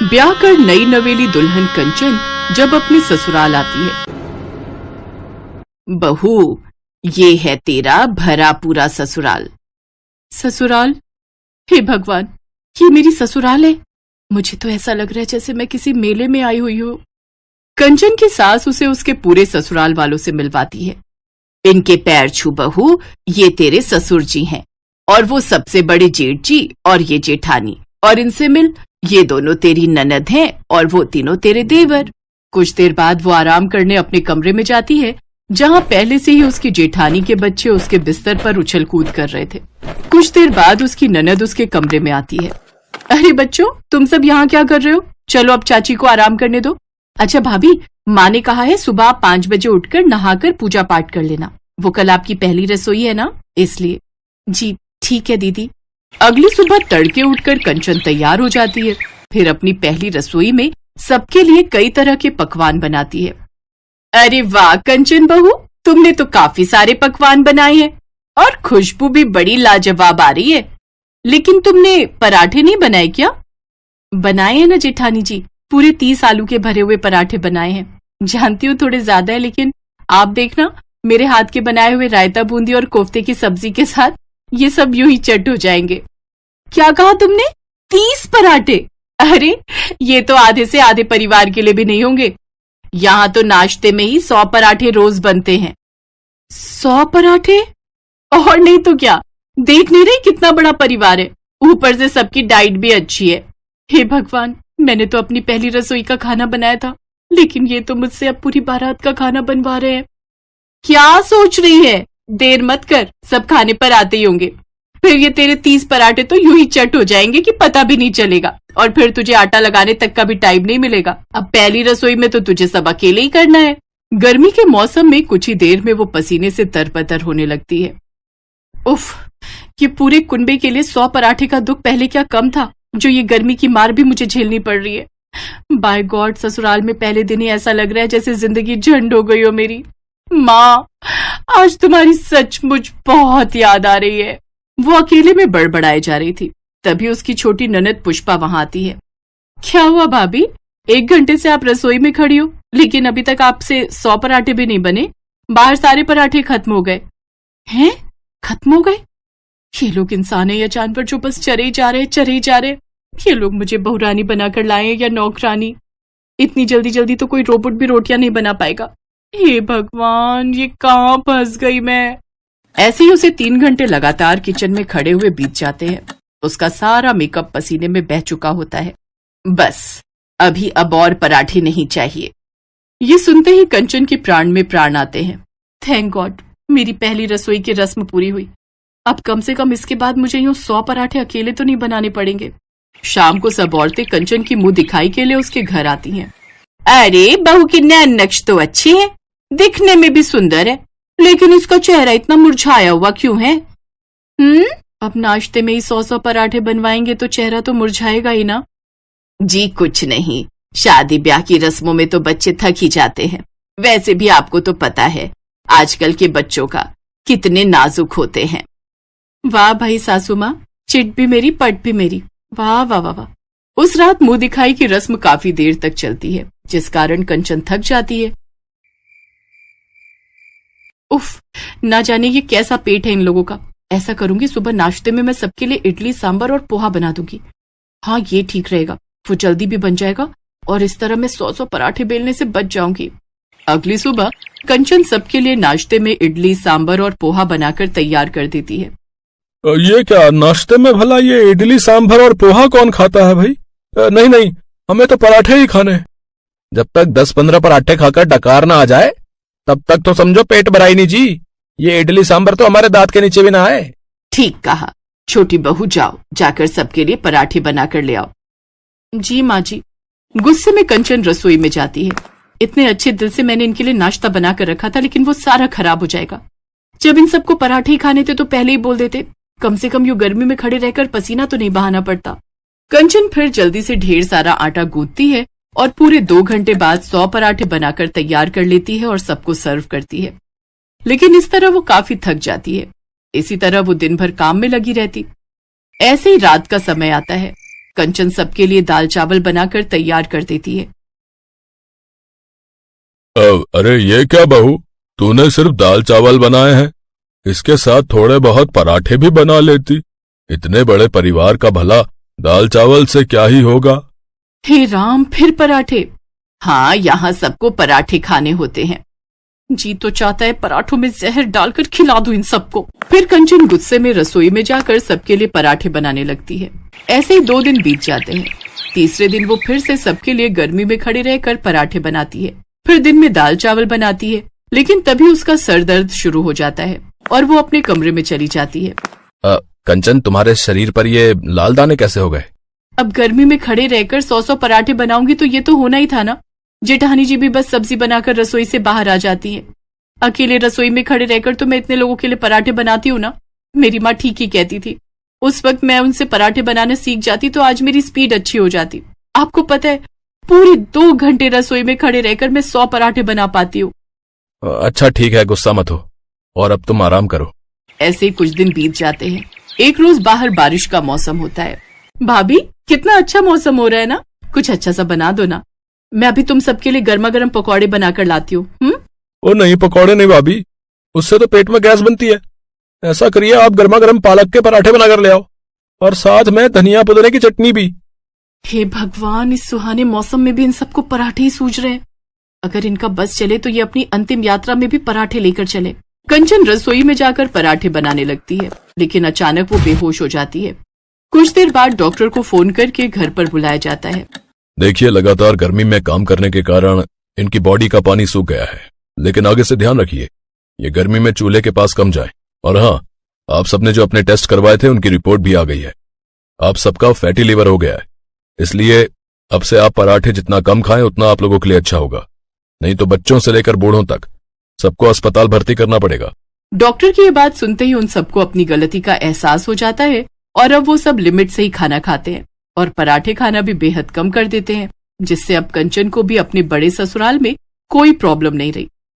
ब्याह कर नई नवेली दुल्हन कंचन जब अपनी ससुराल आती है। बहू, ये है तेरा भरा पूरा ससुराल। ससुराल? हे भगवान, ये मेरी ससुराल है? मुझे तो ऐसा लग रहा है जैसे मैं किसी मेले में आई हुई हूँ। कंचन की सास उसे उसके पूरे ससुराल वालों से मिलवाती है। इनके पैर छू बहू, ये तेरे ससुर जी हैं, और वो सबसे बड़े जेठ जी और ये जेठानी, और इनसे मिल, ये दोनों तेरी ननद हैं और वो तीनों तेरे देवर। कुछ देर बाद वो आराम करने अपने कमरे में जाती है, जहाँ पहले से ही उसकी जेठानी के बच्चे उसके बिस्तर पर उछल कूद कर रहे थे। कुछ देर बाद उसकी ननद उसके कमरे में आती है। अरे बच्चों, तुम सब यहाँ क्या कर रहे हो? चलो अब चाची को आराम करने दो। अच्छा भाभी, माँ ने कहा है सुबह 5 बजे उठकर नहाकर पूजा पाठ कर लेना। वो कल आपकी पहली रसोई है ना, इसलिए। जी ठीक है दीदी। अगली सुबह तड़के उठकर कंचन तैयार हो जाती है। फिर अपनी पहली रसोई में सबके लिए कई तरह के पकवान बनाती है। अरे वाह कंचन बहू, तुमने तो काफी सारे पकवान बनाए हैं और खुशबू भी बड़ी लाजवाब आ रही है। लेकिन तुमने पराठे नहीं बनाए क्या? बनाए हैं ना जेठानी जी, पूरे 30 आलू के भरे हुए पराठे बनाए हैं। जानती हूँ थोड़े ज्यादा है, लेकिन आप देखना मेरे हाथ के बनाए हुए रायता बूंदी और कोफ्ते की सब्जी के साथ ये सब यूं ही चट हो जाएंगे। क्या कहा तुमने? 30 पराठे? अरे ये तो आधे से आधे परिवार के लिए भी नहीं होंगे। यहाँ तो नाश्ते में ही 100 पराठे रोज बनते हैं। 100 पराठे? और नहीं तो क्या, देख नहीं रही कितना बड़ा परिवार है, ऊपर से सबकी डाइट भी अच्छी है। हे भगवान, मैंने तो अपनी पहली रसोई का खाना बनाया था, लेकिन ये तो मुझसे अब पूरी बारात का खाना बनवा रहे हैं। क्या सोच रही है? देर मत कर, सब खाने पर आते ही होंगे। फिर ये तेरे 30 पराठे तो यूं ही चट हो जाएंगे कि पता भी नहीं चलेगा, और फिर तुझे आटा लगाने तक का भी टाइम नहीं मिलेगा। अब पहली रसोई में तो तुझे सब अकेले ही करना है। गर्मी के मौसम में कुछ ही देर में वो पसीने से तरबतर होने लगती है। उफ, ये पूरे कुनबे के लिए 100 पराठे का दुख पहले क्या कम था, जो ये गर्मी की मार भी मुझे झेलनी पड़ रही है। बाय गॉड, ससुराल में पहले दिन ही ऐसा लग रहा है जैसे जिंदगी झंड हो गई हो मेरी। माँ, आज तुम्हारी सचमुच बहुत याद आ रही है। वो अकेले में बड़बड़ाए जा रही थी। तभी उसकी छोटी ननद पुष्पा वहां आती है। क्या हुआ भाभी, 1 घंटे से आप रसोई में खड़ी हो, लेकिन अभी तक आपसे 100 पराठे भी नहीं बने। बाहर सारे पराठे खत्म हो गए हैं। खत्म हो गए? ये लोग इंसान है या जानवर जो बस चरे ही जा रहे। ये लोग मुझे बहुरानी बनाकर लाए या नौकरानी? इतनी जल्दी जल्दी तो कोई रोबोट भी रोटियां नहीं बना पाएगा। हे भगवान, ये कहाँ फंस गई मैं। ऐसे ही उसे 3 घंटे लगातार किचन में खड़े हुए बीत जाते हैं। उसका सारा मेकअप पसीने में बह चुका होता है। बस अभी अब और पराठे नहीं चाहिए। ये सुनते ही कंचन के प्राण में प्राण आते हैं। थैंक गॉड, मेरी पहली रसोई की रस्म पूरी हुई। अब कम से कम इसके बाद मुझे यूं 100 पराठे अकेले तो नहीं बनाने पड़ेंगे। शाम को सब औरतें कंचन की मुंह दिखाई के लिए उसके घर आती हैं। अरे बहू की नैन नक्श तो अच्छी है, दिखने में भी सुंदर है, लेकिन इसका चेहरा इतना मुरझाया हुआ क्यों है? अब नाश्ते में ही 100 पराठे बनवाएंगे तो चेहरा तो मुरझाएगा ही ना। जी कुछ नहीं, शादी ब्याह की रस्मों में तो बच्चे थक ही जाते हैं। वैसे भी आपको तो पता है आजकल के बच्चों का कितने नाजुक होते हैं। वाह भाई सासू माँ, चिट भी मेरी पट भी मेरी। वाह वाह वाह वाह। उस रात मुंह दिखाई की रस्म काफी देर तक चलती है, जिस कारण कंचन थक जाती है। उफ, ना जाने ये कैसा पेट है इन लोगों का। ऐसा करूंगी, सुबह नाश्ते में मैं सबके लिए इडली सांभर और पोहा बना दूंगी। हाँ ये ठीक रहेगा, वो जल्दी भी बन जाएगा और इस तरह मैं 100 पराठे बेलने से बच जाऊंगी। अगली सुबह कंचन सबके लिए नाश्ते में इडली सांभर और पोहा बनाकर तैयार कर देती है। ये क्या नाश्ते में भला ये इडली सांभर और पोहा कौन खाता है भाई? नहीं नहीं, हमें तो पराठे ही खाने। जब तक 10-15 पराठे खाकर डकार ना आ जाए तब तक तो समझो पेट भरा ही नहीं जी। ये इडली सांभर तो हमारे दांत के नीचे भी ना आए। ठीक कहा, छोटी बहू जाओ, जाकर सबके लिए पराठे बनाकर ले आओ। जी माँ जी। गुस्से में कंचन रसोई में जाती है। इतने अच्छे दिल से मैंने इनके लिए नाश्ता बनाकर रखा था, लेकिन वो सारा खराब हो जाएगा। जब इन सबको पराठे ही खाने थे तो पहले ही बोल देते, कम से कम यूं गर्मी में खड़े रहकर पसीना तो नहीं बहाना पड़ता। कंचन फिर जल्दी से ढेर सारा आटा गूंथती है और पूरे 2 घंटे बाद 100 पराठे बनाकर तैयार कर लेती है और सबको सर्व करती है। लेकिन इस तरह वो काफी थक जाती है। इसी तरह वो दिन भर काम में लगी रहती। ऐसे ही रात का समय आता है। कंचन सबके लिए दाल चावल बनाकर तैयार कर देती है। अरे ये क्या बहू, तूने सिर्फ दाल चावल बनाए हैं? इसके साथ थोड़े बहुत पराठे भी बना लेती। इतने बड़े परिवार का भला दाल चावल से क्या ही होगा। हे राम, फिर पराठे? हाँ, यहाँ सबको पराठे खाने होते हैं। जी तो चाहता है पराठों में जहर डालकर खिला दूं इन सबको। फिर कंचन गुस्से में रसोई में जाकर सबके लिए पराठे बनाने लगती है। ऐसे ही 2 दिन बीत जाते हैं। तीसरे दिन वो फिर से सबके लिए गर्मी में खड़े रहकर पराठे बनाती है। फिर दिन में दाल चावल बनाती है, लेकिन तभी उसका सर दर्द शुरू हो जाता है और वो अपने कमरे में चली जाती है। कंचन, तुम्हारे शरीर पर ये लाल दाने कैसे हो गए? अब गर्मी में खड़े रहकर 100 पराठे बनाऊंगी तो ये तो होना ही था ना। जेठानी जी भी बस सब्जी बनाकर रसोई से बाहर आ जाती है। अकेले रसोई में खड़े रहकर तो मैं इतने लोगों के लिए पराठे बनाती हूँ ना। मेरी माँ ठीक ही कहती थी। उस वक्त मैं उनसे पराठे बनाना सीख जाती तो आज मेरी स्पीड अच्छी हो जाती। आपको पता है, पूरे 2 घंटे रसोई में खड़े रहकर मैं 100 पराठे बना पाती हूँ। अच्छा ठीक है, गुस्सा मत हो और अब तुम आराम करो। ऐसे कुछ दिन बीत जाते हैं। एक रोज बाहर बारिश का मौसम होता है। भाभी, कितना अच्छा मौसम हो रहा है ना, कुछ अच्छा सा बना दो ना। मैं अभी तुम सबके लिए गर्मा गर्म पकौड़े बनाकर लाती हूँ। ओ नहीं, पकौड़े नहीं भाभी, उससे तो पेट में गैस बनती है। ऐसा करिए, आप गर्मा गर्म पालक के पराठे बनाकर ले आओ और साथ में धनिया पुदीने की चटनी भी। हे भगवान, इस सुहाने मौसम में भी इन सबको पराठे ही सूझ रहे हैं। अगर इनका बस चले तो ये अपनी अंतिम यात्रा में भी पराठे लेकर चले। कंचन रसोई में जाकर पराठे बनाने लगती है, लेकिन अचानक वो बेहोश हो जाती है। कुछ देर बाद डॉक्टर को फोन करके घर पर बुलाया जाता है। देखिए, लगातार गर्मी में काम करने के कारण इनकी बॉडी का पानी सूख गया है, लेकिन आगे से ध्यान रखिए ये गर्मी में चूल्हे के पास कम जाए। और हाँ, आप सबने जो अपने टेस्ट करवाए थे उनकी रिपोर्ट भी आ गई है। आप सबका फैटी लिवर हो गया है, इसलिए अब से आप पराठे जितना कम खाएं उतना आप लोगों के लिए अच्छा होगा। नहीं तो बच्चों से लेकर बूढ़ों तक सबको अस्पताल भर्ती करना पड़ेगा। डॉक्टर की ये बात सुनते ही उन सबको अपनी गलती का एहसास हो जाता है और अब वो सब लिमिट से ही खाना खाते हैं और पराठे खाना भी बेहद कम कर देते हैं, जिससे अब कंचन को भी अपने बड़े ससुराल में कोई प्रॉब्लम नहीं रही।